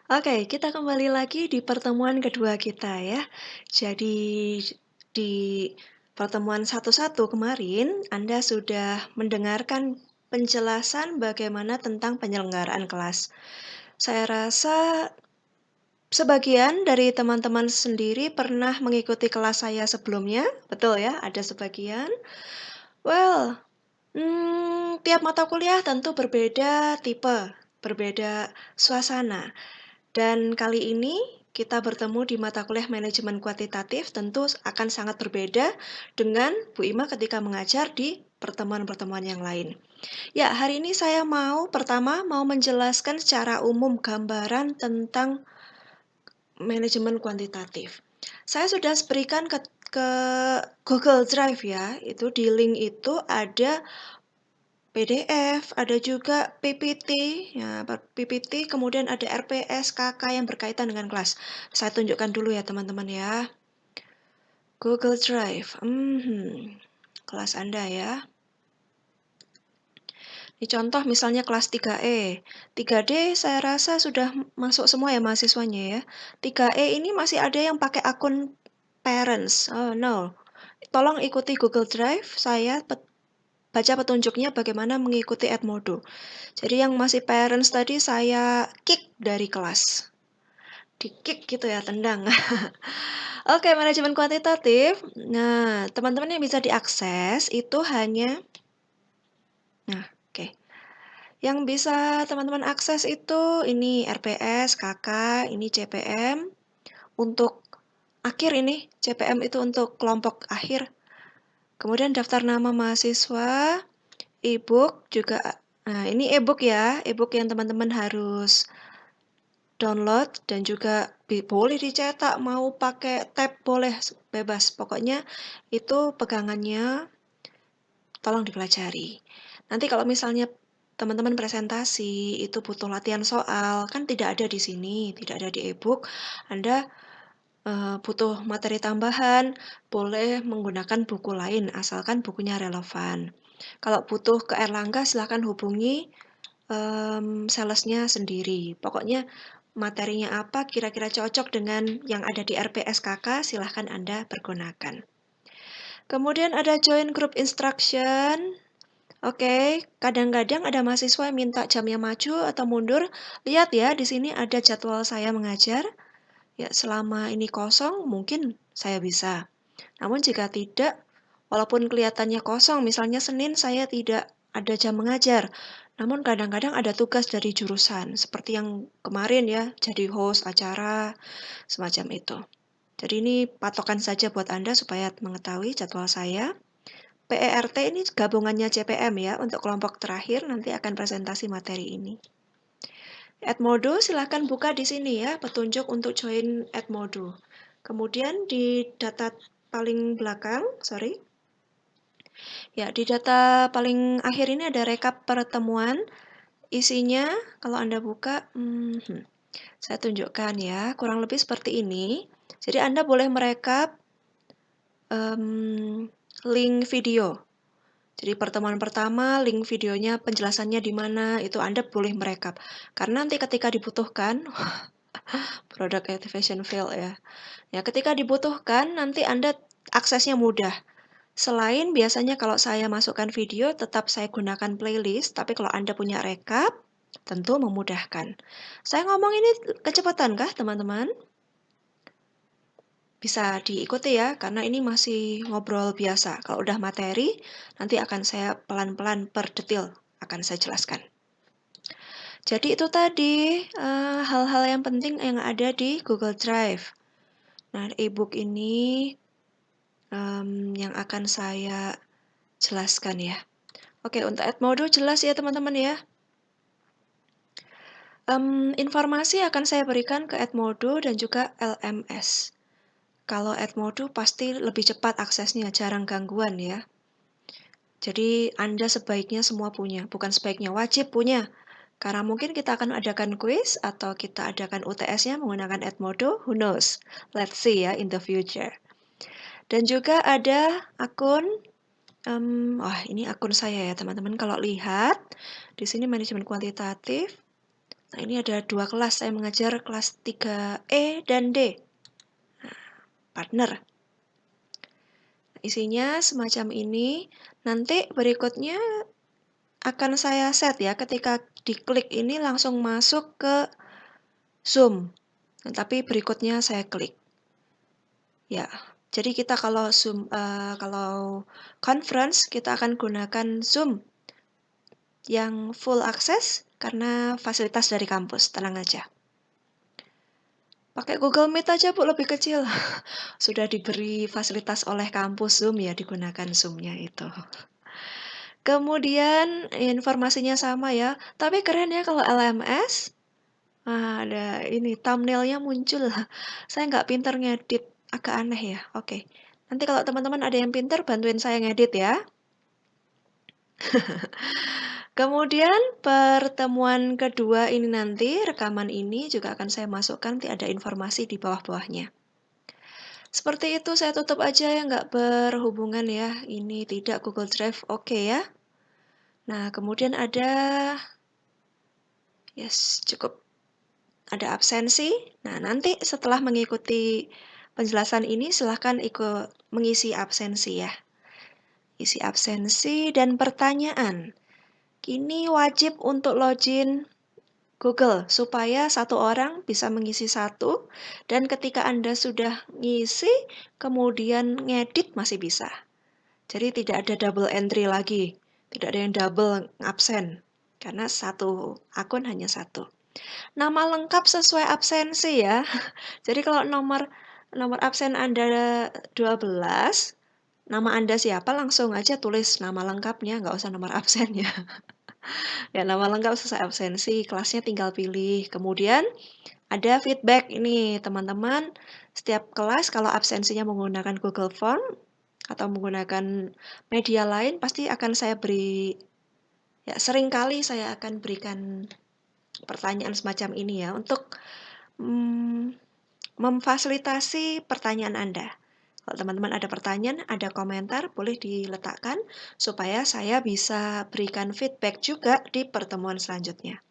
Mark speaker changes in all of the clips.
Speaker 1: Oke, kita kembali lagi di pertemuan kedua kita ya. Jadi di pertemuan satu-satu kemarin Anda sudah mendengarkan penjelasan bagaimana tentang penyelenggaraan kelas. Saya rasa sebagian dari teman-teman sendiri pernah mengikuti kelas saya sebelumnya, betul ya? Ada sebagian. Well, tiap mata kuliah tentu berbeda tipe, berbeda suasana. Dan kali ini kita bertemu di mata kuliah manajemen kuantitatif tentu akan sangat berbeda dengan Bu Ima ketika mengajar di pertemuan-pertemuan yang lain. Ya, hari ini saya pertama mau menjelaskan secara umum gambaran tentang manajemen kuantitatif. Saya sudah berikan ke Google Drive ya, itu di link itu ada PDF, ada juga PPT, ya, PPT, kemudian ada RPS, KK yang berkaitan dengan kelas. Saya tunjukkan dulu ya teman-teman ya. Google Drive, kelas Anda ya. Ini contoh misalnya kelas 3E. 3D saya rasa sudah masuk semua ya mahasiswanya ya. 3E ini masih ada yang pakai akun parents. Oh no. Tolong ikuti Google Drive, saya baca petunjuknya bagaimana mengikuti Edmodo. Jadi yang masih parents tadi saya kick dari kelas. Di-kick gitu ya, tendang. Oke, manajemen kuantitatif. Nah, teman-teman yang bisa diakses itu hanya nah, oke. Yang bisa teman-teman akses itu ini RPS, KK, ini CPM. Untuk akhir ini, CPM itu untuk kelompok akhir. Kemudian daftar nama mahasiswa, e-book juga. Nah, ini e-book ya, e-book yang teman-teman harus download dan juga boleh dicetak, mau pakai tab boleh, bebas. Pokoknya itu pegangannya tolong dipelajari. Nanti kalau misalnya teman-teman presentasi itu butuh latihan soal, kan tidak ada di sini, tidak ada di e-book. Anda butuh materi tambahan, boleh menggunakan buku lain asalkan bukunya relevan. Kalau butuh ke Erlangga silahkan hubungi salesnya sendiri. Pokoknya materinya apa kira-kira cocok dengan yang ada di RPSKK, silahkan Anda pergunakan. Kemudian ada join group instruction. Oke, kadang-kadang ada mahasiswa yang minta jamnya maju atau mundur. Lihat ya, di sini ada jadwal saya mengajar. Ya, selama ini kosong, mungkin saya bisa. Namun jika tidak, walaupun kelihatannya kosong, misalnya Senin saya tidak ada jam mengajar, namun kadang-kadang ada tugas dari jurusan, seperti yang kemarin ya, jadi host acara, semacam itu. Jadi ini patokan saja buat Anda supaya mengetahui jadwal saya. PERT ini gabungannya CPM ya, untuk kelompok terakhir nanti akan presentasi materi ini. Edmodo silahkan buka di sini ya, petunjuk untuk join Edmodo. Kemudian di data paling belakang, ya di data paling akhir ini ada rekap pertemuan. Isinya kalau Anda buka, saya tunjukkan ya, kurang lebih seperti ini. Jadi Anda boleh merekap link video. Jadi pertemuan pertama, link videonya, penjelasannya di mana, itu Anda boleh merekap. Karena nanti ketika dibutuhkan, product activation fail ya. Ya, ketika dibutuhkan, nanti Anda aksesnya mudah. Selain biasanya kalau saya masukkan video, tetap saya gunakan playlist, tapi kalau Anda punya rekap, tentu memudahkan. Saya ngomong ini kecepatan kah, teman-teman? Bisa diikuti ya, karena ini masih ngobrol biasa. Kalau udah materi, nanti akan saya pelan-pelan per detil akan saya jelaskan. Jadi itu tadi hal-hal yang penting yang ada di Google Drive. Nah, e-book ini yang akan saya jelaskan ya. Oke, untuk Edmodo jelas ya teman-teman ya. Informasi akan saya berikan ke Edmodo dan juga LMS. Kalau Edmodo pasti lebih cepat aksesnya, jarang gangguan ya. Jadi Anda sebaiknya semua punya, bukan sebaiknya, wajib punya. Karena mungkin kita akan adakan kuis atau kita adakan UTS-nya menggunakan Edmodo, who knows? Let's see ya in the future. Dan juga ada akun, wah ini akun saya ya teman-teman. Kalau lihat di sini manajemen kuantitatif, Nah, ini ada 2 kelas, saya mengajar kelas 3E dan D, partner. Isinya semacam ini, nanti berikutnya akan saya set ya, ketika diklik ini langsung masuk ke Zoom, tapi berikutnya saya klik. Ya, jadi kita kalau kalau conference kita akan gunakan Zoom yang full akses karena fasilitas dari kampus, tenang aja. Pakai Google Meet aja Bu, lebih kecil. Sudah diberi fasilitas oleh kampus Zoom ya, digunakan Zoom-nya itu. Kemudian informasinya sama ya, tapi keren ya kalau LMS. Ada ini thumbnail-nya muncul. Saya nggak pinter ngedit, agak aneh ya. Oke. Nanti kalau teman-teman ada yang pinter bantuin saya ngedit ya. Kemudian pertemuan kedua ini nanti, rekaman ini juga akan saya masukkan, nanti ada informasi di bawah-bawahnya. Seperti itu, saya tutup aja yang nggak berhubungan ya. Ini tidak Google Drive, oke ya. Nah, kemudian ada, yes, cukup. Ada absensi. Nah, nanti setelah mengikuti penjelasan ini, silahkan ikut mengisi absensi ya. Isi absensi dan pertanyaan. Kini wajib untuk login Google supaya satu orang bisa mengisi satu, dan ketika Anda sudah ngisi, kemudian ngedit masih bisa. Jadi tidak ada double entry lagi, tidak ada yang double absen, karena satu akun hanya satu. Nama lengkap sesuai absensi ya. Jadi kalau nomor absen Anda 12, nama Anda siapa langsung aja tulis nama lengkapnya, nggak usah nomor absennya. Ya, nama lengkap sesuai absensi, kelasnya tinggal pilih. Kemudian ada feedback ini, teman-teman. Setiap kelas kalau absensinya menggunakan Google Form atau menggunakan media lain, pasti akan saya beri, ya seringkali saya akan berikan pertanyaan semacam ini ya, untuk memfasilitasi pertanyaan Anda. Kalau teman-teman ada pertanyaan, ada komentar, boleh diletakkan supaya saya bisa berikan feedback juga di pertemuan selanjutnya.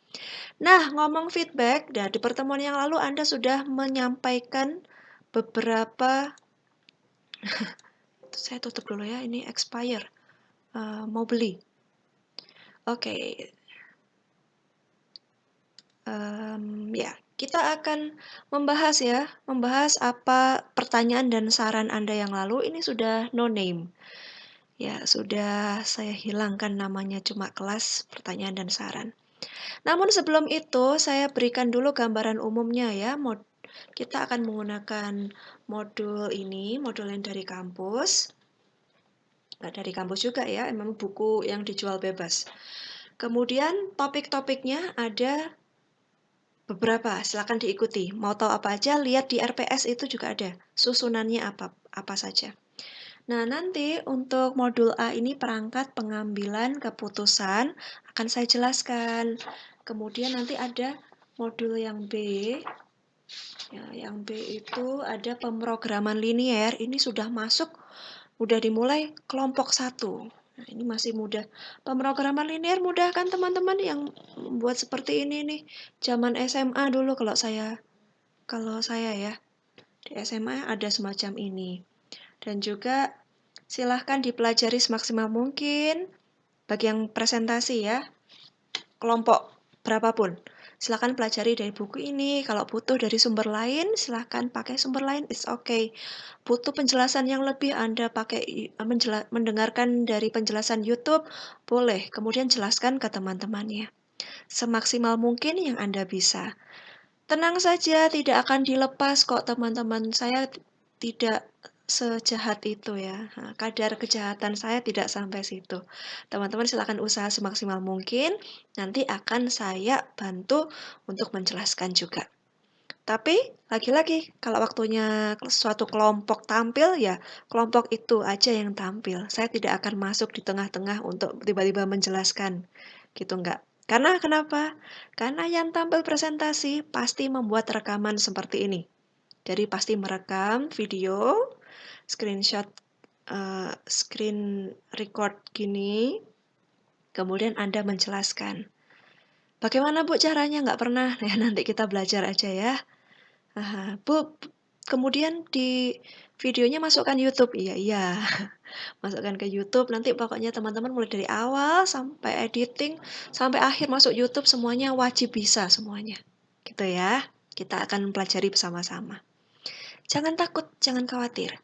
Speaker 1: Nah, ngomong feedback, nah di pertemuan yang lalu Anda sudah menyampaikan beberapa, saya tutup dulu ya, ini expire, mau beli. Oke, ya, kita akan membahas apa pertanyaan dan saran Anda yang lalu. Ini sudah no name. Ya, sudah saya hilangkan namanya, cuma kelas pertanyaan dan saran. Namun sebelum itu, saya berikan dulu gambaran umumnya ya. Kita akan menggunakan modul ini, modul yang dari kampus. Nggak dari kampus juga ya, memang buku yang dijual bebas. Kemudian topik-topiknya ada beberapa, silakan diikuti. Mau tahu apa aja, lihat di RPS itu juga ada. Susunannya apa saja. Nah, nanti untuk modul A ini perangkat pengambilan keputusan akan saya jelaskan. Kemudian nanti ada modul yang B. Ya, yang B itu ada pemrograman linier. Ini sudah masuk, udah dimulai kelompok 1. Nah, ini masih mudah. Pemrograman linier mudah kan teman-teman yang membuat seperti ini nih. Zaman SMA dulu kalau saya ya. Di SMA ada semacam ini. Dan juga silahkan dipelajari semaksimal mungkin. Bagi yang presentasi ya, kelompok berapapun. Silahkan pelajari dari buku ini. Kalau butuh dari sumber lain, silahkan pakai sumber lain, it's okay. Butuh penjelasan yang lebih, Anda mendengarkan dari penjelasan YouTube, boleh. Kemudian jelaskan ke teman-temannya. Semaksimal mungkin yang Anda bisa. Tenang saja, tidak akan dilepas kok teman-teman. Saya tidak sejahat itu ya. Kadar kejahatan saya tidak sampai situ. Teman-teman silakan usaha semaksimal mungkin, nanti akan saya bantu untuk menjelaskan juga. Tapi lagi-lagi kalau waktunya suatu kelompok tampil ya kelompok itu aja yang tampil. Saya tidak akan masuk di tengah-tengah untuk tiba-tiba menjelaskan. Gitu enggak. Karena kenapa? Karena yang tampil presentasi pasti membuat rekaman seperti ini. Jadi pasti merekam video, screenshot, screen record gini, kemudian Anda menjelaskan. Bagaimana Bu caranya? Nggak pernah. Nah, nanti kita belajar aja ya. Aha, Bu, kemudian di videonya masukkan YouTube. Iya, iya. Masukkan ke YouTube, nanti pokoknya teman-teman mulai dari awal sampai editing, sampai akhir masuk YouTube semuanya wajib bisa semuanya. Gitu ya. Kita akan pelajari bersama-sama. Jangan takut, jangan khawatir.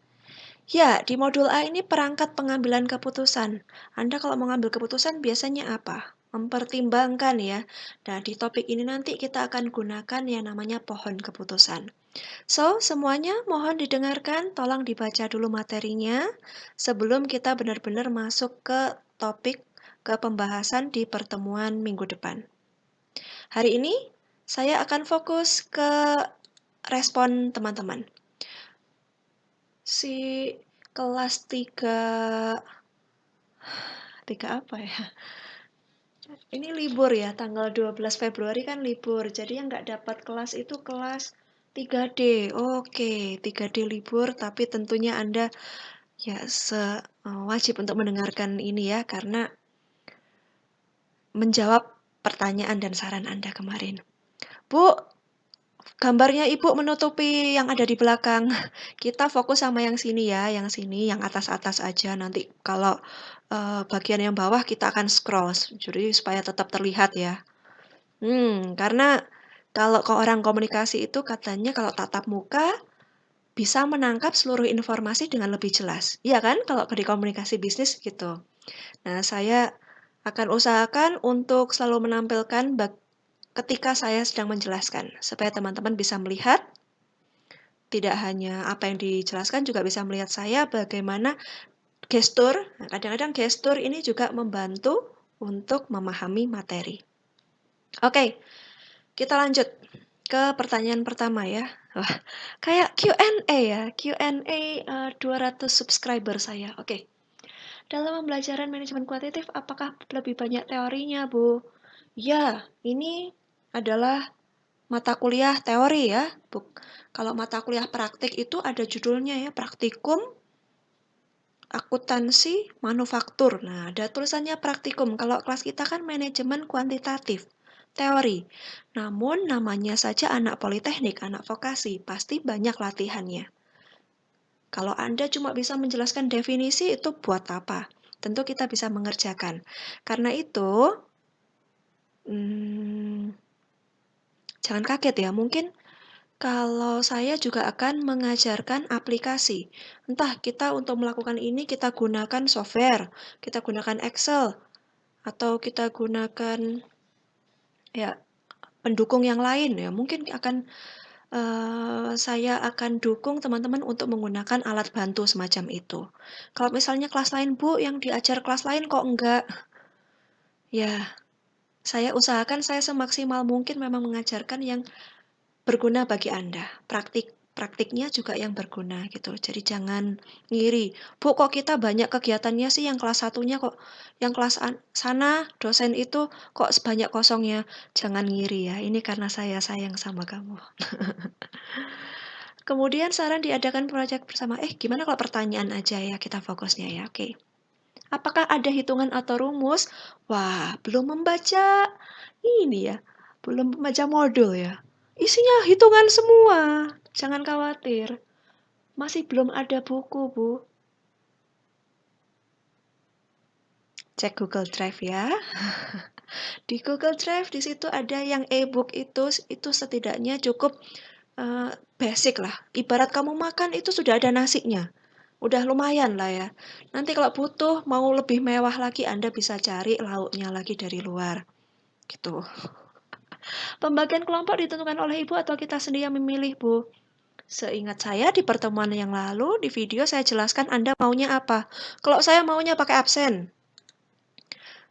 Speaker 1: Ya, di modul A ini perangkat pengambilan keputusan. Anda kalau mengambil keputusan biasanya apa? Mempertimbangkan ya. Nah, di topik ini nanti kita akan gunakan yang namanya pohon keputusan. So, semuanya mohon didengarkan, tolong dibaca dulu materinya sebelum kita benar-benar masuk ke topik ke pembahasan di pertemuan minggu depan. Hari ini saya akan fokus ke respon teman-teman. Si kelas 3 apa ya? Ini libur ya, tanggal 12 Februari kan libur. Jadi yang nggak dapat kelas itu kelas 3D. Oke, 3D libur, tapi tentunya Anda ya wajib untuk mendengarkan ini ya, karena menjawab pertanyaan dan saran Anda kemarin. Bu, gambarnya Ibu menutupi yang ada di belakang. Kita fokus sama yang sini ya, yang sini, yang atas-atas aja. Nanti kalau bagian yang bawah kita akan scroll, jadi supaya tetap terlihat ya. Karena kalau ke orang komunikasi itu katanya kalau tatap muka bisa menangkap seluruh informasi dengan lebih jelas. Iya kan? Kalau di komunikasi bisnis gitu. Nah, saya akan usahakan untuk selalu menampilkan ketika saya sedang menjelaskan, supaya teman-teman bisa melihat, tidak hanya apa yang dijelaskan, juga bisa melihat saya bagaimana gestur. Nah, kadang-kadang gestur ini juga membantu untuk memahami materi. Oke, kita lanjut ke pertanyaan pertama ya. Wah, kayak Q&A ya, Q&A 200 subscriber saya. Oke. Dalam pembelajaran manajemen kuantitatif, apakah lebih banyak teorinya, Bu? Ya, ini adalah mata kuliah teori ya. Kalau mata kuliah praktik itu ada judulnya ya, praktikum, akuntansi, manufaktur. Nah, ada tulisannya praktikum. Kalau kelas kita kan manajemen kuantitatif, teori. Namun namanya saja anak politeknik, anak vokasi, pasti banyak latihannya. Kalau Anda cuma bisa menjelaskan definisi, itu buat apa? Tentu kita bisa mengerjakan. Karena itu, jangan kaget ya, mungkin kalau saya juga akan mengajarkan aplikasi. Entah kita untuk melakukan ini kita gunakan software, kita gunakan Excel, atau kita gunakan ya pendukung yang lain ya. Mungkin saya akan dukung teman-teman untuk menggunakan alat bantu semacam itu. Kalau misalnya kelas lain, Bu, yang diajar kelas lain kok enggak? Ya, saya usahakan saya semaksimal mungkin memang mengajarkan yang berguna bagi Anda. Praktiknya juga yang berguna gitu. Jadi jangan ngiri. Bu, kok kita banyak kegiatannya sih yang kelas satunya kok yang kelas sana dosen itu kok sebanyak kosongnya. Jangan ngiri ya. Ini karena saya sayang sama kamu. Kemudian saran diadakan proyek bersama. Gimana kalau pertanyaan aja ya kita fokusnya ya. Oke. Apakah ada hitungan atau rumus? Wah, belum membaca ini ya. Belum membaca modul ya. Isinya hitungan semua. Jangan khawatir. Masih belum ada buku, Bu. Cek Google Drive ya. Di Google Drive di situ ada yang e-book itu setidaknya cukup basic lah. Ibarat kamu makan itu sudah ada nasinya. Udah lumayan lah ya. Nanti kalau butuh mau lebih mewah lagi Anda bisa cari lauknya lagi dari luar. Gitu. Pembagian kelompok ditentukan oleh Ibu atau kita sendiri yang memilih, Bu? Seingat saya di pertemuan yang lalu, di video saya jelaskan Anda maunya apa. Kalau saya maunya pakai absen.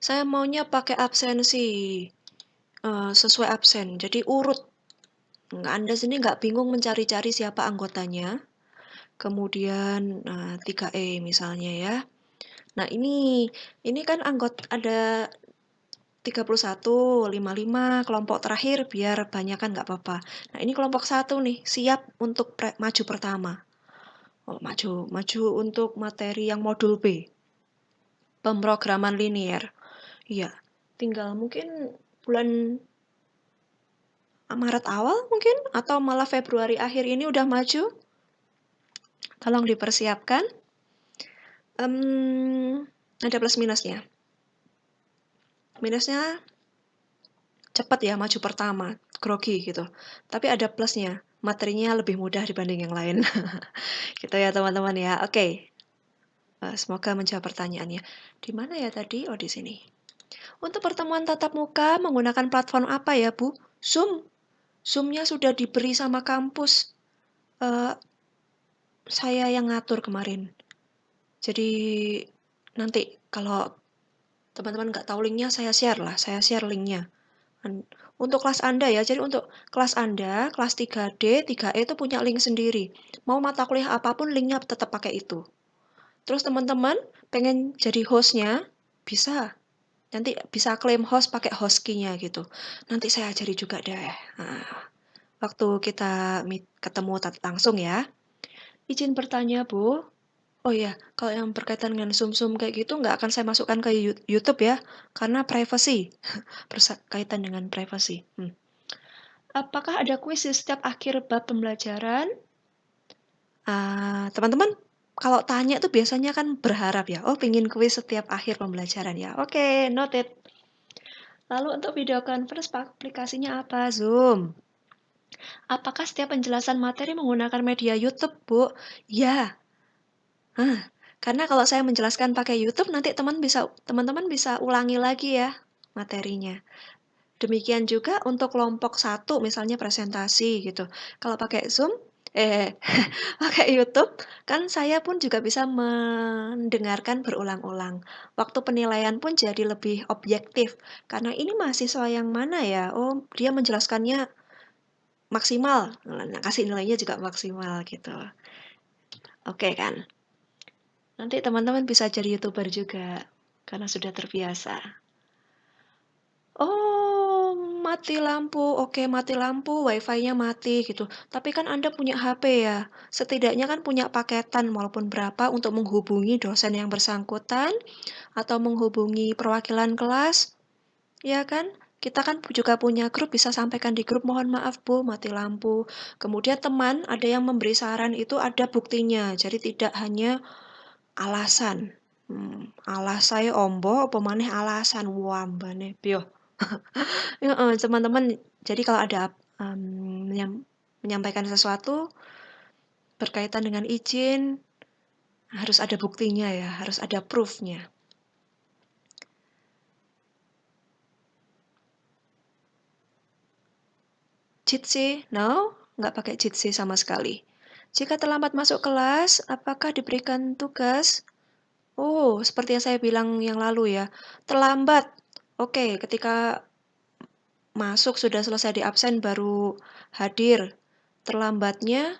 Speaker 1: Saya maunya pakai absensi. Sesuai absen. Jadi urut. Anda sendiri nggak bingung mencari-cari siapa anggotanya. Kemudian 3E misalnya ya. Nah ini kan anggota ada 31, 55, kelompok terakhir biar banyak kan nggak apa-apa. Nah ini kelompok 1 nih, siap untuk maju pertama. Oh, maju untuk materi yang modul B. Pemrograman linier. Iya, tinggal mungkin bulan Maret awal mungkin atau malah Februari akhir ini udah maju? Tolong dipersiapkan. Ada plus minusnya. Minusnya cepat ya maju pertama, grogi gitu. Tapi ada plusnya, materinya lebih mudah dibanding yang lain. Gitu ya teman-teman ya. Oke, semoga menjawab pertanyaannya. Di mana ya tadi? Oh, di sini. Untuk pertemuan tatap muka menggunakan platform apa ya, Bu? Zoom. Zoom-nya sudah diberi sama kampus. Eh, saya yang ngatur kemarin. Jadi nanti kalau teman-teman nggak tahu linknya, saya share lah. Saya share linknya. Untuk kelas Anda ya, jadi untuk kelas Anda, kelas 3D, 3E itu punya link sendiri. Mau mata kuliah apapun, linknya tetap pakai itu. Terus teman-teman pengen jadi hostnya, bisa. Nanti bisa klaim host pakai host key-nya gitu. Nanti saya ajari juga deh. Nah, waktu kita ketemu langsung ya. Izin bertanya, Bu. Oh iya, kalau yang berkaitan dengan Zoom-Zoom kayak gitu nggak akan saya masukkan ke YouTube ya, karena privacy. Berkaitan dengan privacy. Apakah ada kuis di setiap akhir bab pembelajaran? Teman-teman, kalau tanya tuh biasanya kan berharap ya, oh pengen kuis setiap akhir pembelajaran ya. Oke, noted. Lalu untuk video conference aplikasinya apa? Zoom. Apakah setiap penjelasan materi menggunakan media YouTube, Bu? Ya. Karena kalau saya menjelaskan pakai YouTube nanti teman-teman bisa ulangi lagi ya materinya. Demikian juga untuk kelompok 1 misalnya presentasi gitu. Kalau pakai Zoom pakai YouTube, kan saya pun juga bisa mendengarkan berulang-ulang. Waktu penilaian pun jadi lebih objektif, karena ini mahasiswa yang mana ya, oh dia menjelaskannya maksimal, nah kasih nilainya juga maksimal gitu. Oke kan? Nanti teman-teman bisa jadi YouTuber juga, karena sudah terbiasa. Oh, mati lampu. Oke, mati lampu, WiFi-nya mati gitu. Tapi kan Anda punya HP ya. Setidaknya kan punya paketan walaupun berapa untuk menghubungi dosen yang bersangkutan atau menghubungi perwakilan kelas, ya kan? Kita kan juga punya grup, bisa sampaikan di grup, mohon maaf Bu, mati lampu. Kemudian teman ada yang memberi saran itu ada buktinya. Jadi tidak hanya alasan. Alas saya ombo apa maneh alasan wambane piye. Heeh, teman-teman, jadi kalau ada, menyampaikan sesuatu berkaitan dengan izin, harus ada buktinya ya, harus ada proof-nya. Jitsi? No, nggak pakai Jitsi sama sekali. Jika terlambat masuk kelas, apakah diberikan tugas? Oh, seperti yang saya bilang yang lalu ya, terlambat. Oke, ketika masuk sudah selesai di absen baru hadir. Terlambatnya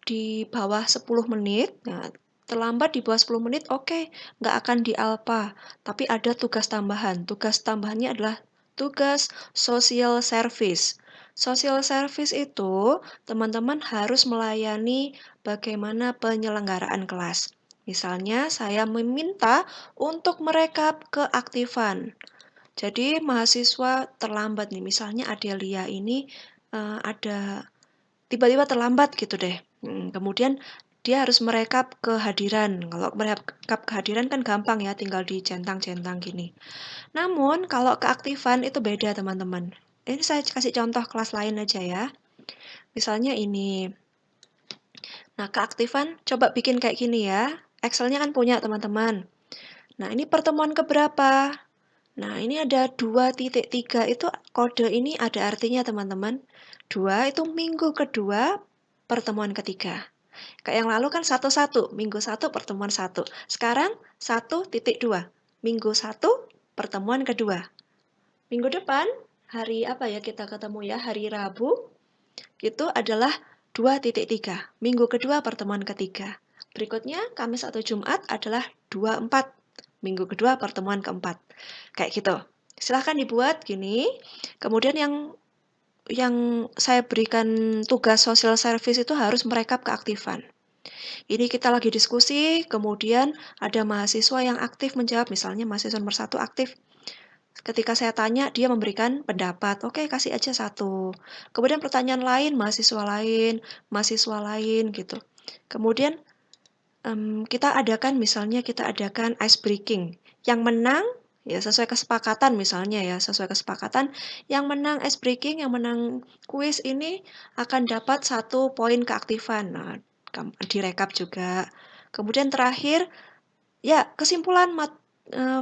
Speaker 1: di bawah 10 menit, nah terlambat di bawah 10 menit oke, nggak akan di alpha, tapi ada tugas tambahan. Tugas tambahannya adalah tugas social service. Social service itu teman-teman harus melayani bagaimana penyelenggaraan kelas. Misalnya saya meminta untuk merekap keaktifan. Jadi mahasiswa terlambat nih, misalnya Adelia ini, ada tiba-tiba terlambat gitu deh, kemudian dia harus merekap kehadiran. Kalau merekap kehadiran kan gampang ya, tinggal dicentang-centang gini. Namun kalau keaktifan itu beda teman-teman. Ini saya kasih contoh kelas lain aja ya. Misalnya ini. Nah, keaktifan coba bikin kayak gini ya. Excel-nya kan punya teman-teman. Nah, ini pertemuan keberapa? Nah, ini ada 2.3 itu kode ini ada artinya teman-teman. 2 itu minggu kedua pertemuan ketiga. Kayak yang lalu kan 1-1, minggu 1 pertemuan 1. Sekarang 1.2, minggu 1 pertemuan kedua. Minggu depan, hari apa ya kita ketemu ya, hari Rabu, itu adalah 2.3, minggu kedua pertemuan ketiga. Berikutnya, Kamis atau Jumat adalah 24, minggu kedua pertemuan keempat. Kayak gitu. Silahkan dibuat gini. Kemudian yang saya berikan tugas social service itu harus merekap keaktifan. Ini kita lagi diskusi, kemudian ada mahasiswa yang aktif menjawab, misalnya mahasiswa nomor 1 aktif. Ketika saya tanya, dia memberikan pendapat, oke kasih aja satu. Kemudian pertanyaan lain, mahasiswa lain gitu. Kemudian kita adakan ice breaking, yang menang ya sesuai kesepakatan misalnya ya, sesuai kesepakatan, yang menang ice breaking, yang menang kuis ini akan dapat 1 poin keaktifan. Nah, direkap juga. Kemudian terakhir, ya kesimpulan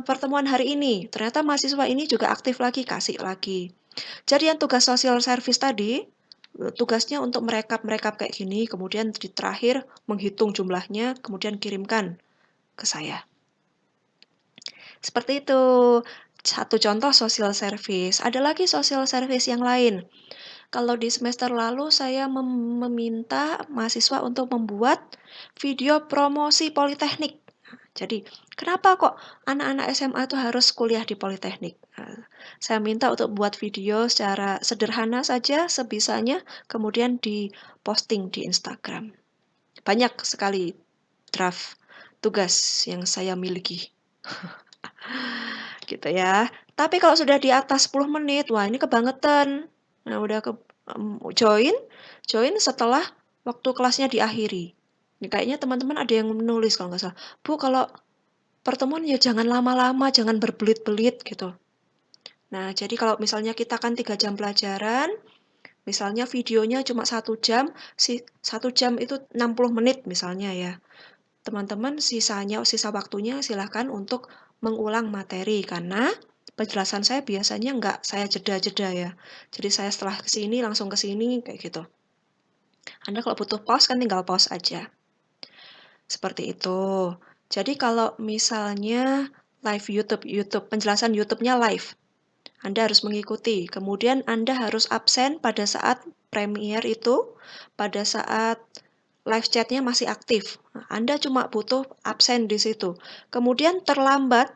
Speaker 1: pertemuan hari ini, ternyata mahasiswa ini juga aktif lagi, kasih lagi. Jadi yang tugas social service tadi, tugasnya untuk merekap-merekap kayak gini, kemudian di terakhir menghitung jumlahnya, kemudian kirimkan ke saya. Seperti itu. Satu contoh social service. Ada lagi social service yang lain. Kalau di semester lalu saya meminta mahasiswa untuk membuat video promosi politeknik. Jadi, kenapa kok anak-anak SMA itu harus kuliah di politeknik? Saya minta untuk buat video secara sederhana saja, sebisanya, kemudian diposting di Instagram. Banyak sekali draft tugas yang saya miliki. Gitu ya. Tapi kalau sudah di atas 10 menit, wah ini kebangetan. Nah, udah join setelah waktu kelasnya diakhiri. Ini kayaknya teman-teman ada yang menulis kalau nggak salah, "Bu, kalau pertemuan ya jangan lama-lama, jangan berbelit-belit," gitu. Nah, jadi kalau misalnya kita kan 3 jam pelajaran, misalnya videonya cuma 1 jam, 1 jam itu 60 menit misalnya ya. Teman-teman sisa waktunya silahkan untuk mengulang materi, karena penjelasan saya biasanya nggak saya jeda-jeda ya. Jadi saya setelah ke sini langsung ke sini kayak gitu. Anda kalau butuh pause kan tinggal pause aja. Seperti itu. Jadi kalau misalnya live YouTube, penjelasan YouTube-nya live, Anda harus mengikuti. Kemudian Anda harus absen pada saat premiere itu, pada saat live chat-nya masih aktif. Nah, Anda cuma butuh absen di situ. Kemudian terlambat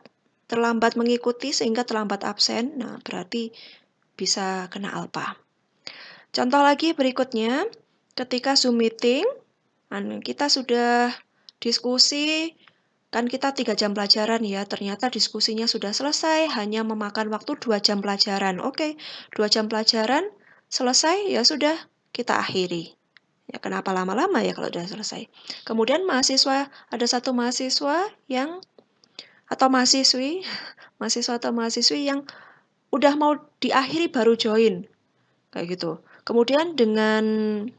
Speaker 1: mengikuti sehingga terlambat absen, nah berarti bisa kena alpa. Contoh lagi berikutnya, ketika Zoom meeting, kita sudah diskusi, kan kita 3 jam pelajaran ya, ternyata diskusinya sudah selesai, hanya memakan waktu 2 jam pelajaran. Oke, 2 jam pelajaran selesai, ya sudah, kita akhiri. Ya kenapa lama-lama ya kalau sudah selesai. Kemudian ada satu mahasiswa yang atau mahasiswi, mahasiswa atau mahasiswi yang udah mau diakhiri baru join, kayak gitu. Kemudian dengan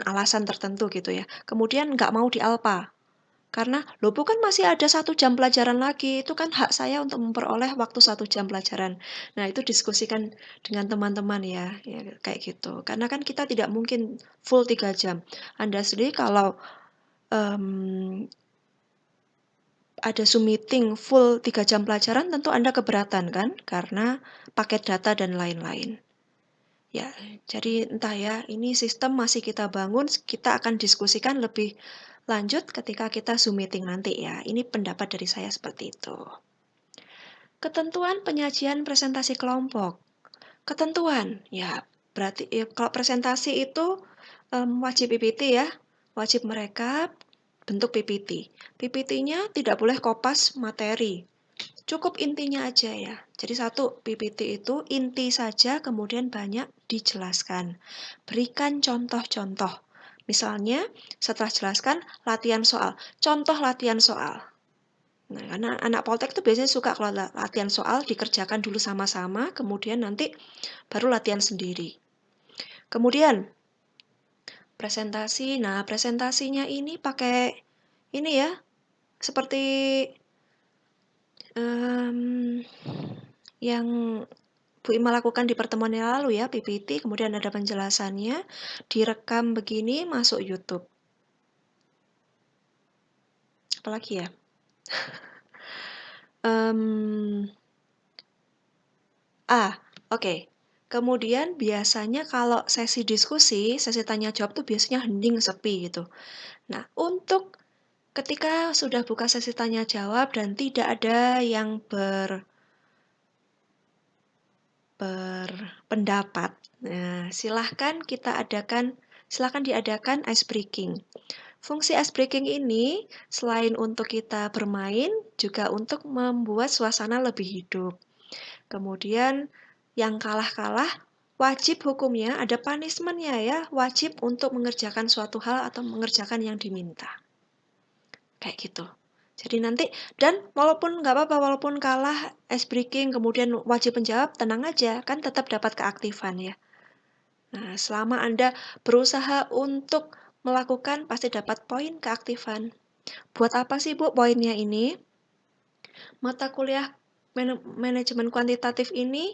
Speaker 1: alasan tertentu gitu ya. Kemudian nggak mau di alpa. Karena, loh bukan masih ada 1 jam pelajaran lagi, itu kan hak saya untuk memperoleh waktu 1 jam pelajaran. Nah itu diskusikan dengan teman-teman ya, ya kayak gitu. Karena kan kita tidak mungkin full 3 jam. Anda sendiri kalau um, ada Zoom meeting full 3 jam pelajaran tentu Anda keberatan kan, karena paket data dan lain-lain. Ya, jadi entah ya, ini sistem masih kita bangun, kita akan diskusikan lebih lanjut ketika kita Zoom meeting nanti ya. Ini pendapat dari saya seperti itu. Ketentuan penyajian presentasi kelompok. Ketentuan, ya berarti ya, kalau presentasi itu wajib PPT ya, wajib merekap bentuk PPT. PPT-nya tidak boleh kopas materi. Cukup intinya aja ya. Jadi satu, PPT itu inti saja, kemudian banyak dijelaskan. Berikan contoh-contoh. Misalnya, setelah jelaskan latihan soal. Contoh latihan soal. Nah, karena anak Poltek itu biasanya suka kalau latihan soal dikerjakan dulu sama-sama, kemudian nanti baru latihan sendiri. Kemudian, presentasi. Nah, presentasinya ini pakai ini ya, seperti yang Bu Ima lakukan di pertemuan yang lalu ya, PPT, kemudian ada penjelasannya, direkam begini, masuk YouTube. Apalagi ya? Oke. Kemudian biasanya kalau sesi diskusi, sesi tanya jawab tuh biasanya hening sepi gitu. Nah, untuk ketika sudah buka sesi tanya jawab dan tidak ada yang berpendapat, nah silahkan diadakan ice breaking. Fungsi ice breaking ini selain untuk kita bermain, juga untuk membuat suasana lebih hidup. Kemudian yang kalah-kalah wajib hukumnya ada punishment-nya ya, wajib untuk mengerjakan suatu hal atau mengerjakan yang diminta. Kayak gitu. Jadi nanti dan walaupun nggak apa-apa, walaupun kalah ice breaking kemudian wajib menjawab, tenang aja, kan tetap dapat keaktifan ya. Nah, selama Anda berusaha untuk melakukan pasti dapat poin keaktifan. Buat apa sih Bu poinnya ini? Mata kuliah manajemen kuantitatif ini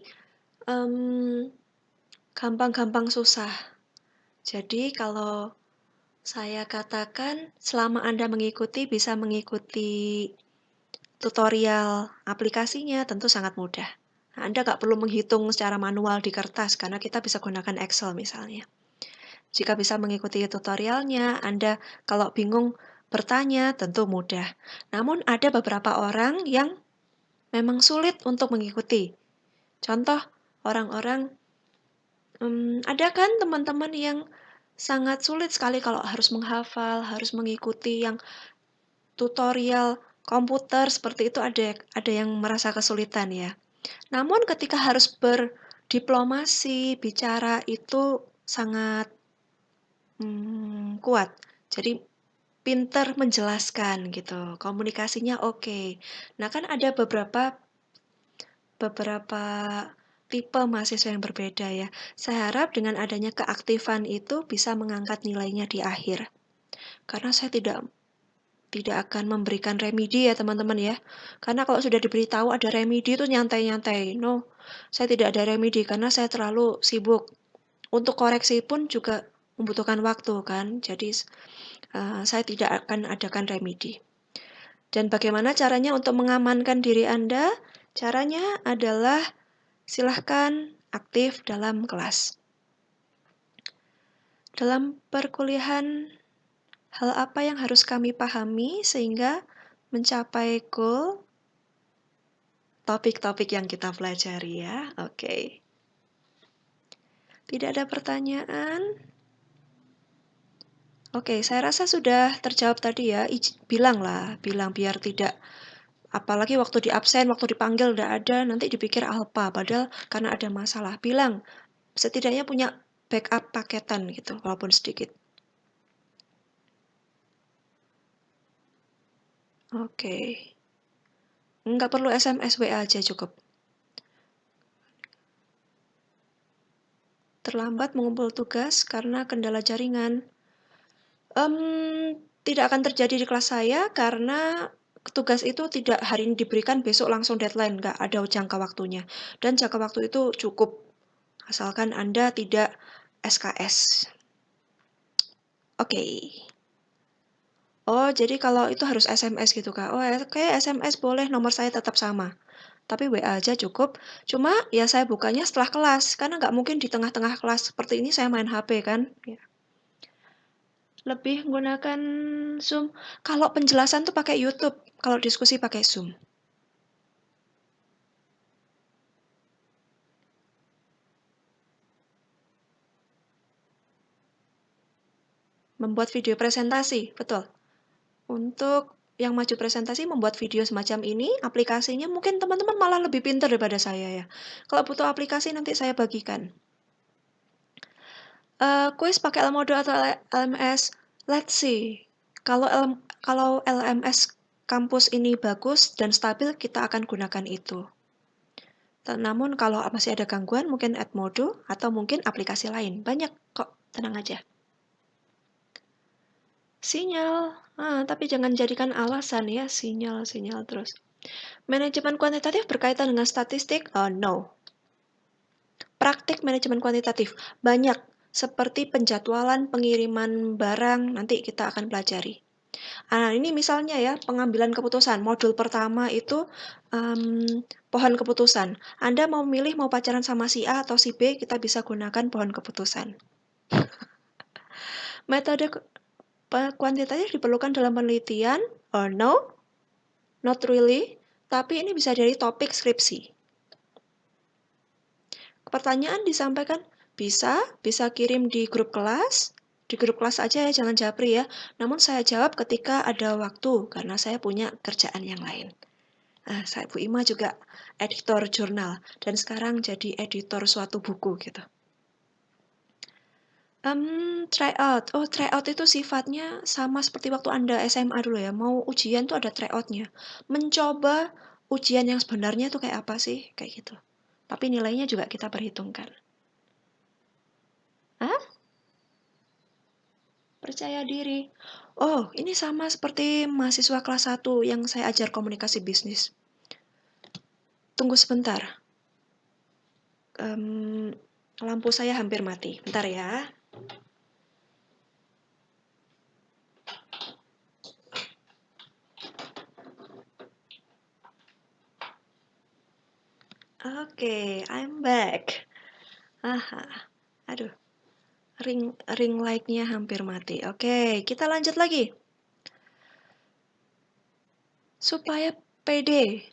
Speaker 1: gampang-gampang susah. Jadi kalau saya katakan selama Anda bisa mengikuti tutorial aplikasinya tentu sangat mudah. Nah, Anda nggak perlu menghitung secara manual di kertas karena kita bisa gunakan Excel misalnya. Jika bisa mengikuti tutorialnya, Anda kalau bingung bertanya tentu mudah. Namun ada beberapa orang yang memang sulit untuk mengikuti. Contoh, orang-orang ada kan teman-teman yang sangat sulit sekali kalau harus menghafal, harus mengikuti yang tutorial komputer seperti itu ada yang merasa kesulitan ya. Namun ketika harus berdiplomasi, bicara itu sangat kuat. Jadi pinter menjelaskan gitu, komunikasinya oke. Nah kan ada beberapa tipe mahasiswa yang berbeda ya. Saya harap dengan adanya keaktifan itu bisa mengangkat nilainya di akhir. Karena saya tidak akan memberikan remedi ya teman-teman ya. Karena kalau sudah diberitahu ada remedi itu nyantai-nyantai. No, saya tidak ada remedi karena saya terlalu sibuk. Untuk koreksi pun juga membutuhkan waktu kan. Jadi saya tidak akan adakan remedi. Dan bagaimana caranya untuk mengamankan diri Anda? Caranya adalah silahkan aktif dalam kelas. Dalam perkuliahan, hal apa yang harus kami pahami sehingga mencapai goal topik-topik yang kita pelajari ya? Oke. Tidak ada pertanyaan? Oke, saya rasa sudah terjawab tadi ya. Bilang biar tidak apalagi waktu di absen, waktu dipanggil udah ada, nanti dipikir apa, padahal karena ada masalah. Bilang, setidaknya punya backup paketan gitu, walaupun sedikit. Oke. Nggak perlu SMS, WA aja cukup. Terlambat mengumpul tugas karena kendala jaringan. Tidak akan terjadi di kelas saya karena tugas itu tidak hari ini diberikan, besok langsung deadline, nggak ada jangka waktunya. Dan jangka waktu itu cukup, asalkan Anda tidak SKS. Oke. Oh, jadi kalau itu harus SMS gitu, Kak? Oh, oke, SMS boleh, nomor saya tetap sama. Tapi WA aja cukup. Cuma ya saya bukanya setelah kelas, karena nggak mungkin di tengah-tengah kelas seperti ini saya main HP kan. Ya. Lebih menggunakan Zoom. Kalau penjelasan tuh pakai YouTube, kalau diskusi pakai Zoom. Membuat video presentasi, betul. Untuk yang maju presentasi membuat video semacam ini, aplikasinya mungkin teman-teman malah lebih pintar daripada saya ya. Kalau butuh aplikasi nanti saya bagikan. Kuis pakai Elmodo atau LMS? Let's see. Kalau LMS kampus ini bagus dan stabil, kita akan gunakan itu. Namun kalau masih ada gangguan, mungkin Edmodo atau mungkin aplikasi lain. Banyak kok, tenang aja. Sinyal, tapi jangan jadikan alasan ya, sinyal terus. Manajemen kuantitatif berkaitan dengan statistik? No. Praktik manajemen kuantitatif, banyak. Seperti penjadwalan pengiriman barang, nanti kita akan pelajari. Ini misalnya ya, pengambilan keputusan. Modul pertama itu pohon keputusan. Anda mau milih mau pacaran sama si A atau si B, kita bisa gunakan pohon keputusan. Metode kuantitatif diperlukan dalam penelitian? No, not really. Tapi ini bisa jadi topik skripsi. Pertanyaan disampaikan bisa kirim di grup kelas, Di grup kelas aja ya, jangan japri ya. Namun saya jawab ketika ada waktu, karena saya punya kerjaan yang lain. Nah, saya Bu Ima juga editor jurnal, dan sekarang jadi editor suatu buku gitu. Tryout. Oh, tryout itu sifatnya sama seperti waktu Anda SMA dulu ya, mau ujian tuh ada tryout-nya. Mencoba ujian yang sebenarnya tuh kayak apa sih, kayak gitu. Tapi nilainya juga kita perhitungkan. Hah? Percaya diri. Oh, ini sama seperti mahasiswa kelas 1 yang saya ajar komunikasi bisnis. Tunggu sebentar, mmm, lampu saya hampir mati. Bentar ya. Oke, I'm back. Aha, aduh, ring light-nya hampir mati. Oke, kita lanjut lagi. Supaya pede,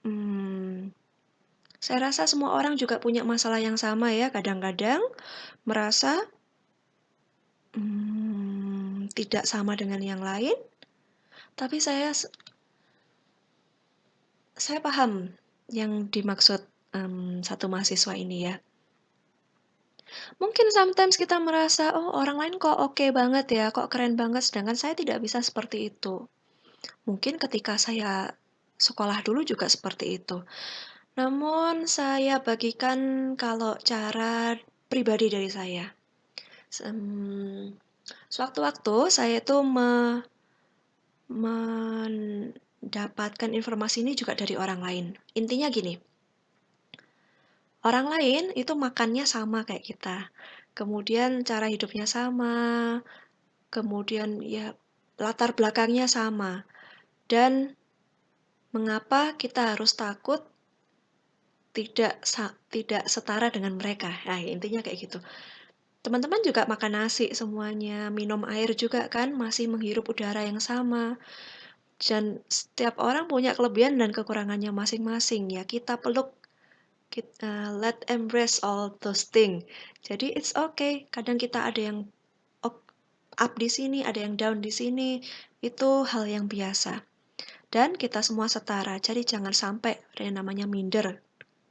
Speaker 1: mmm, saya rasa semua orang juga punya masalah yang sama ya, kadang-kadang merasa, tidak sama dengan yang lain, tapi saya paham yang dimaksud, satu mahasiswa ini ya. Mungkin sometimes kita merasa, "Oh, orang lain kok oke banget ya, kok keren banget, sedangkan saya tidak bisa seperti itu." Mungkin ketika saya sekolah dulu juga seperti itu. Namun saya bagikan kalau cara pribadi dari saya. Sewaktu-waktu saya itu mendapatkan informasi ini juga dari orang lain. Intinya gini, orang lain itu makannya sama kayak kita, kemudian cara hidupnya sama, kemudian ya latar belakangnya sama, dan mengapa kita harus takut tidak setara dengan mereka. Nah, intinya kayak gitu. Teman-teman juga makan nasi semuanya, minum air juga kan, masih menghirup udara yang sama. Dan setiap orang punya kelebihan dan kekurangannya masing-masing ya. Kita peluk, let embrace all those things. Jadi it's okay. Kadang kita ada yang up di sini, ada yang down di sini. Itu hal yang biasa. Dan kita semua setara. Jadi jangan sampai ada yang namanya minder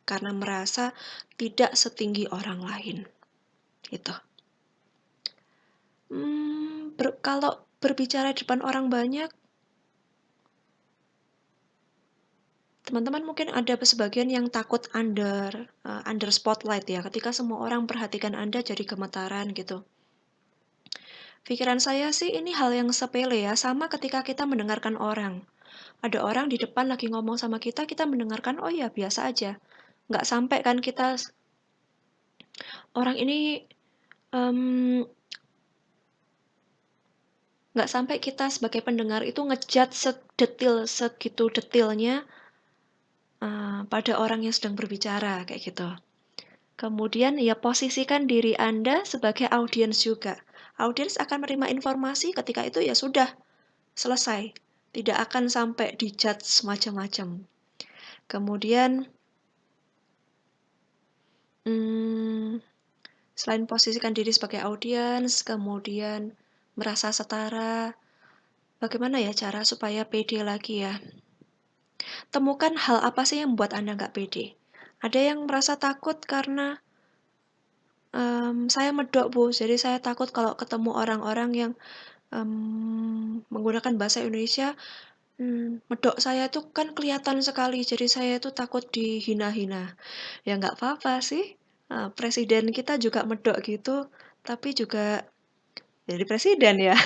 Speaker 1: karena merasa tidak setinggi orang lain. Itu. Kalau berbicara di depan orang banyak, teman-teman mungkin ada sebagian yang takut under spotlight ya, ketika semua orang perhatikan Anda jadi gemetaran gitu. Pikiran saya sih ini hal yang sepele ya, sama ketika kita mendengarkan orang. Ada orang di depan lagi ngomong sama kita, kita mendengarkan, oh ya biasa aja. Nggak sampai kan orang ini, mmm, nggak sampai kita sebagai pendengar itu segitu detilnya, pada orang yang sedang berbicara, kayak gitu. Kemudian ya posisikan diri Anda sebagai audiens juga. Audiens akan menerima informasi ketika itu ya sudah, selesai. Tidak akan sampai di-judge macam-macam. Kemudian, mmm, selain posisikan diri sebagai audiens, kemudian merasa setara, bagaimana ya cara supaya pede lagi ya? Temukan hal apa sih yang membuat Anda nggak pede. Ada yang merasa takut karena, saya medok Bu, jadi saya takut kalau ketemu orang-orang yang, menggunakan bahasa Indonesia, medok saya itu kan kelihatan sekali, jadi saya itu takut dihina-hina. Ya nggak apa-apa sih, presiden kita juga medok gitu, tapi juga jadi presiden ya.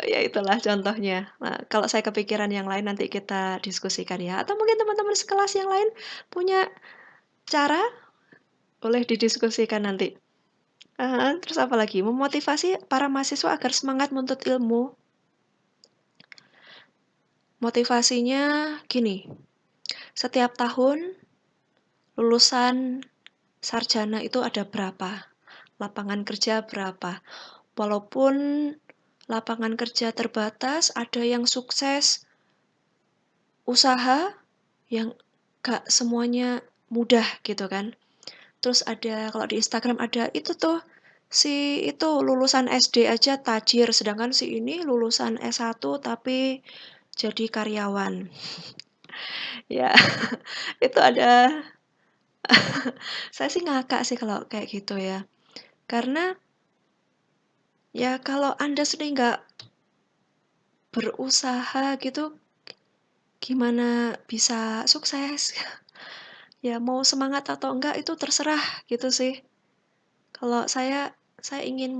Speaker 1: Ya itulah contohnya. Nah, kalau saya kepikiran yang lain nanti kita diskusikan ya, atau mungkin teman-teman sekelas yang lain punya cara, boleh didiskusikan nanti. Terus apa lagi? Memotivasi para mahasiswa agar semangat menuntut ilmu. Motivasinya gini, setiap tahun lulusan sarjana itu ada berapa, lapangan kerja berapa. Walaupun lapangan kerja terbatas, ada yang sukses, usaha yang gak semuanya mudah gitu kan. Terus ada kalau di Instagram ada itu tuh Si itu lulusan SD aja tajir, sedangkan si ini lulusan S1 tapi jadi karyawan. Ya, itu ada saya sih ngakak sih kalau kayak gitu ya. Karena, ya kalau Anda sendiri nggak berusaha gitu, gimana bisa sukses? Ya mau semangat atau enggak itu terserah gitu sih. Kalau saya ingin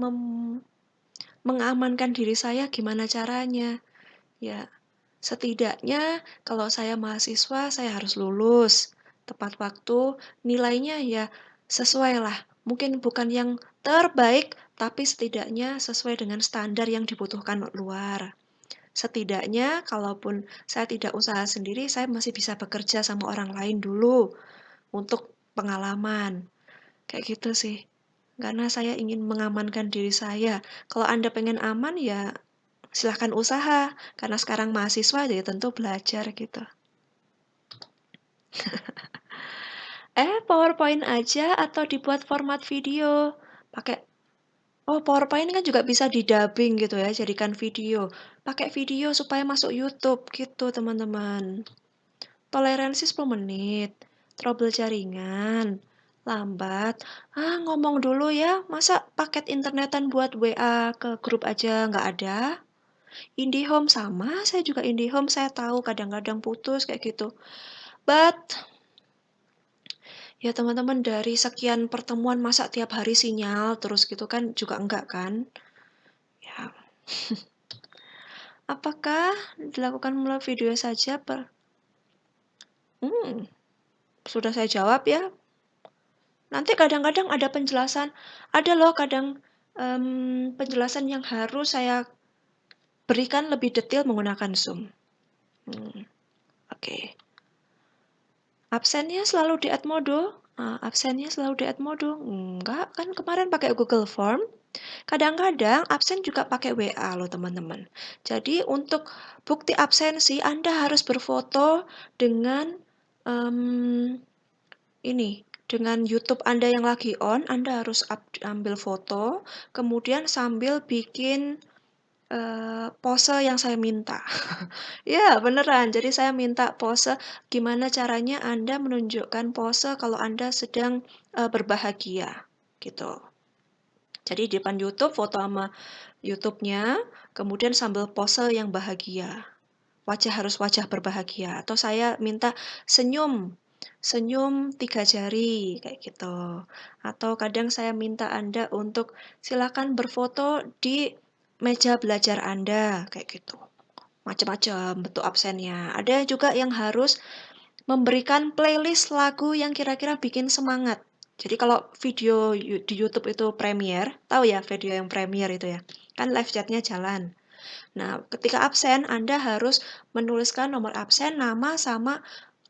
Speaker 1: mengamankan diri saya gimana caranya? Ya, setidaknya kalau saya mahasiswa, saya harus lulus tepat waktu, nilainya ya sesuai lah. Mungkin bukan yang terbaik, tapi setidaknya sesuai dengan standar yang dibutuhkan luar. Setidaknya kalaupun saya tidak usaha sendiri, saya masih bisa bekerja sama orang lain dulu untuk pengalaman. Kayak gitu sih. Karena saya ingin mengamankan diri saya. Kalau Anda pengen aman ya silahkan usaha, karena sekarang mahasiswa jadi tentu belajar gitu. PowerPoint aja atau dibuat format video? Pakai oh, PowerPoint kan juga bisa di-dubbing gitu ya, jadikan video. Pakai video supaya masuk YouTube gitu, teman-teman. Toleransi 10 menit, trouble jaringan, lambat. Ngomong dulu ya, masa paket internetan buat WA ke grup aja nggak ada? IndiHome sama, saya juga IndiHome, saya tahu kadang-kadang putus kayak gitu. But ya teman-teman dari sekian pertemuan masa tiap hari sinyal terus gitu kan juga enggak kan? Ya, apakah dilakukan melalui video saja Hmm, sudah saya jawab ya. Nanti kadang-kadang ada penjelasan, ada loh kadang penjelasan yang harus saya berikan lebih detail menggunakan Zoom. Oke. Absennya selalu di Edmodo? Absennya selalu di Edmodo? Enggak, kan kemarin pakai Google Form. Kadang-kadang absen juga pakai WA loh teman-teman. Jadi untuk bukti absensi Anda harus berfoto dengan ini, dengan YouTube Anda yang lagi on, Anda harus ambil foto, kemudian sambil bikin pose yang saya minta. Ya, beneran. Jadi saya minta pose, gimana caranya Anda menunjukkan pose kalau Anda sedang berbahagia, gitu. Jadi di depan YouTube, foto sama YouTube-nya, kemudian sambil pose yang bahagia. Wajah harus wajah berbahagia. Atau saya minta senyum, senyum 3 jari, kayak gitu. Atau kadang saya minta Anda untuk silakan berfoto di meja belajar Anda, kayak gitu. Macam-macam bentuk absennya. Ada juga yang harus memberikan playlist lagu yang kira-kira bikin semangat. Jadi kalau video di YouTube itu Premiere, tahu ya video yang Premiere itu ya? Kan live chat-nya jalan. Nah, ketika absen, Anda harus menuliskan nomor absen, nama, sama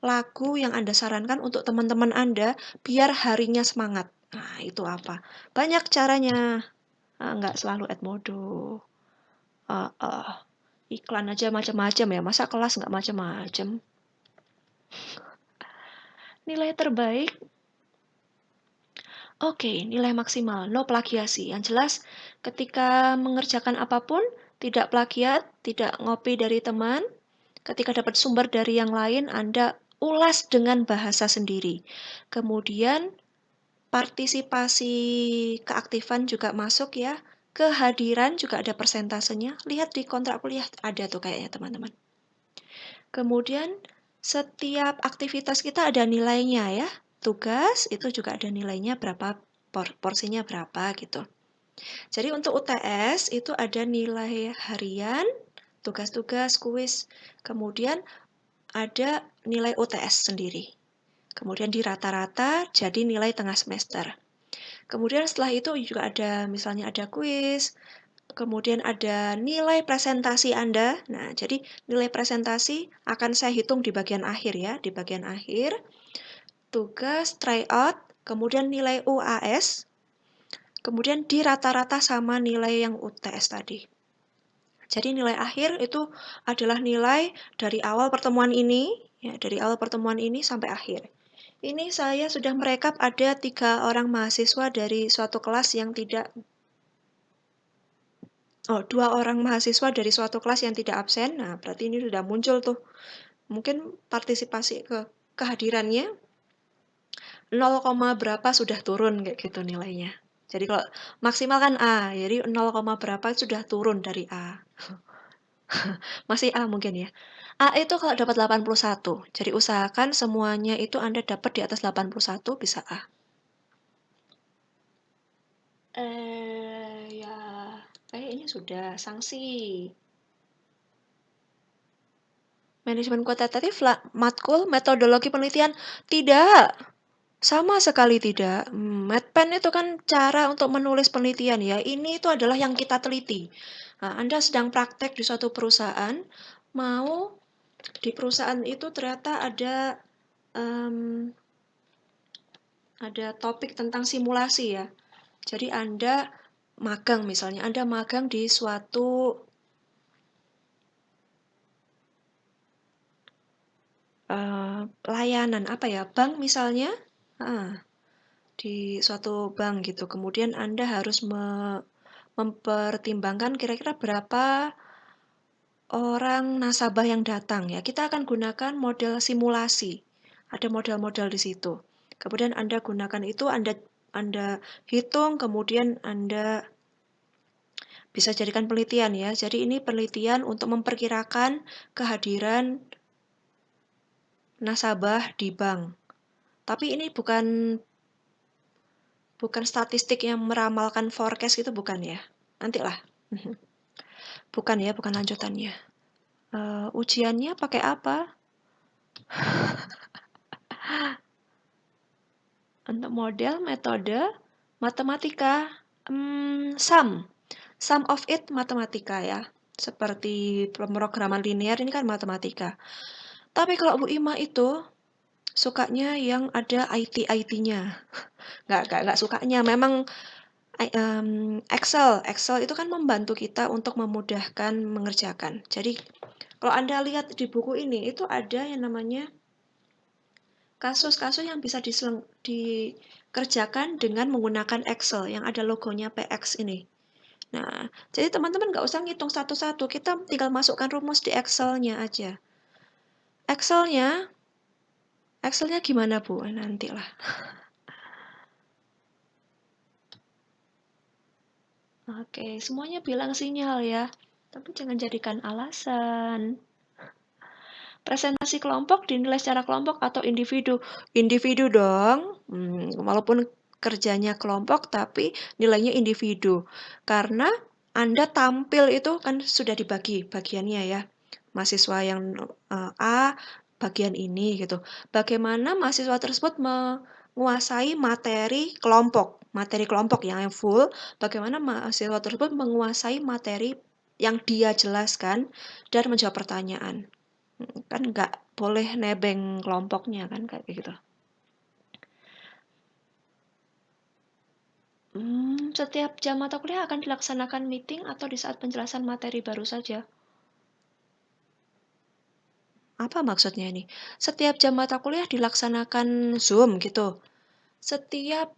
Speaker 1: lagu yang Anda sarankan untuk teman-teman Anda biar harinya semangat. Nah, itu apa? Banyak caranya. Nggak selalu Edmodo. Uh, uh, Iklan aja macam-macam ya. Masa kelas nggak macam-macam? Nilai terbaik, oke, nilai maksimal, no plagiasi. Yang jelas, ketika mengerjakan apapun, tidak plagiat, tidak ngopi dari teman, ketika dapat sumber dari yang lain, Anda ulas dengan bahasa sendiri. Kemudian, partisipasi keaktifan juga masuk ya. Kehadiran juga ada persentasenya. Lihat di kontrak kuliah ada tuh kayaknya teman-teman. Kemudian setiap aktivitas kita ada nilainya ya. Tugas itu juga ada nilainya berapa, porsinya berapa gitu. Jadi untuk UTS itu ada nilai harian, tugas-tugas, kuis, kemudian ada nilai UTS sendiri. Kemudian di rata-rata jadi nilai tengah semester. Kemudian setelah itu juga ada misalnya ada kuis, kemudian ada nilai presentasi Anda. Nah, jadi nilai presentasi akan saya hitung di bagian akhir ya, di bagian akhir. Tugas, tryout, kemudian nilai UAS, kemudian di rata-rata sama nilai yang UTS tadi. Jadi nilai akhir itu adalah nilai dari awal pertemuan ini, ya, dari awal pertemuan ini sampai akhir. Ini saya sudah merekap ada 3 orang mahasiswa dari suatu kelas yang tidak 2 orang mahasiswa dari suatu kelas yang tidak absen. Nah, berarti ini sudah muncul tuh. Mungkin partisipasi kehadirannya 0, berapa sudah turun kayak gitu nilainya. Jadi kalau maksimal kan A, jadi 0, berapa sudah turun dari A. Masih A mungkin ya. A itu kalau dapat 81, jadi usahakan semuanya itu Anda dapat di atas 81 bisa A. Ya kayaknya sudah sanksi. Manajemen kuantitatif, matkul, metodologi penelitian, tidak. Sama sekali tidak. Medpen itu kan cara untuk menulis penelitian ya. Ini itu adalah yang kita teliti. Nah, Anda sedang praktek di suatu perusahaan, mau di perusahaan itu ternyata ada topik tentang simulasi ya. Jadi Anda magang misalnya, Anda magang di suatu layanan apa ya, bank misalnya, di suatu bank gitu. Kemudian Anda harus mempertimbangkan kira-kira berapa orang nasabah yang datang ya. Kita akan gunakan model simulasi. Ada model-model di situ. Kemudian Anda gunakan itu, Anda hitung, kemudian Anda bisa jadikan penelitian ya. Jadi ini penelitian untuk memperkirakan kehadiran nasabah di bank. Tapi ini bukan statistik yang meramalkan forecast itu bukan ya. Nantilah. Bukan ya, bukan lanjutannya. Ujiannya pakai apa? Untuk model, metode, matematika, sum of it matematika ya. Seperti pemrograman linear ini kan matematika. Tapi kalau Bu Ima itu sukanya yang ada IT-nya. Nggak sukanya, memang Excel itu kan membantu kita untuk memudahkan mengerjakan. Jadi kalau Anda lihat di buku ini, itu ada yang namanya kasus-kasus yang bisa dikerjakan dengan menggunakan Excel yang ada logonya PX ini. Nah, jadi teman-teman nggak usah ngitung satu-satu, kita tinggal masukkan rumus di Excel-nya aja. Excel-nya, Excel-nya gimana Bu? Nantilah. Oke, semuanya bilang sinyal ya, tapi jangan jadikan alasan. Presentasi kelompok dinilai secara kelompok atau individu? Individu dong, walaupun kerjanya kelompok tapi nilainya individu. Karena Anda tampil itu kan sudah dibagi bagiannya ya. Mahasiswa yang A bagian ini gitu. Bagaimana mahasiswa tersebut menguasai materi kelompok yang full, bagaimana mahasiswa tersebut menguasai materi yang dia jelaskan dan menjawab pertanyaan. Kan nggak boleh nebeng kelompoknya kan kayak gitu. Setiap jam mata kuliah akan dilaksanakan meeting atau di saat penjelasan materi baru saja? Apa maksudnya ini? Setiap jam mata kuliah dilaksanakan Zoom gitu?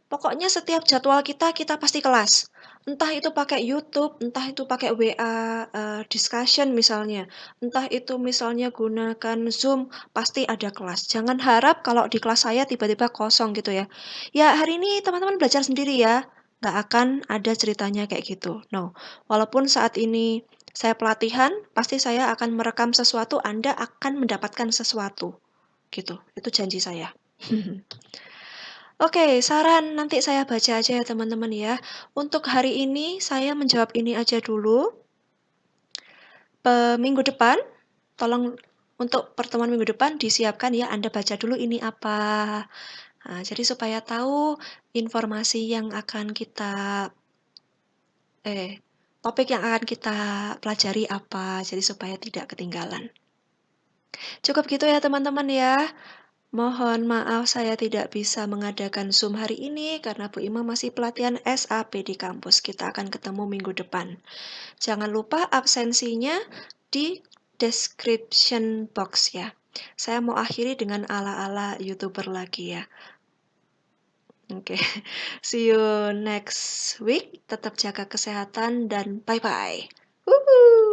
Speaker 1: Pokoknya setiap jadwal kita pasti kelas. Entah itu pakai YouTube, entah itu pakai WA, discussion misalnya, entah itu misalnya gunakan Zoom, pasti ada kelas. Jangan harap kalau di kelas saya tiba-tiba kosong gitu ya. Ya hari ini teman-teman belajar sendiri ya, nggak akan ada ceritanya kayak gitu. No, walaupun saat ini saya pelatihan, pasti saya akan merekam sesuatu, Anda akan mendapatkan sesuatu. Gitu, itu janji saya. Oke, saran nanti saya baca aja ya teman-teman ya. Untuk hari ini saya menjawab ini aja dulu. Minggu depan, tolong untuk pertemuan minggu depan disiapkan ya, Anda baca dulu ini apa. Nah, jadi supaya tahu informasi yang akan topik yang akan kita pelajari apa, jadi supaya tidak ketinggalan. Cukup gitu ya teman-teman ya. Mohon maaf saya tidak bisa mengadakan Zoom hari ini karena Bu Ima masih pelatihan SAP di kampus. Kita akan ketemu minggu depan. Jangan lupa absensinya di description box ya. Saya mau akhiri dengan ala-ala YouTuber lagi ya. Oke, see you next week. Tetap jaga kesehatan dan bye-bye. Wuhu.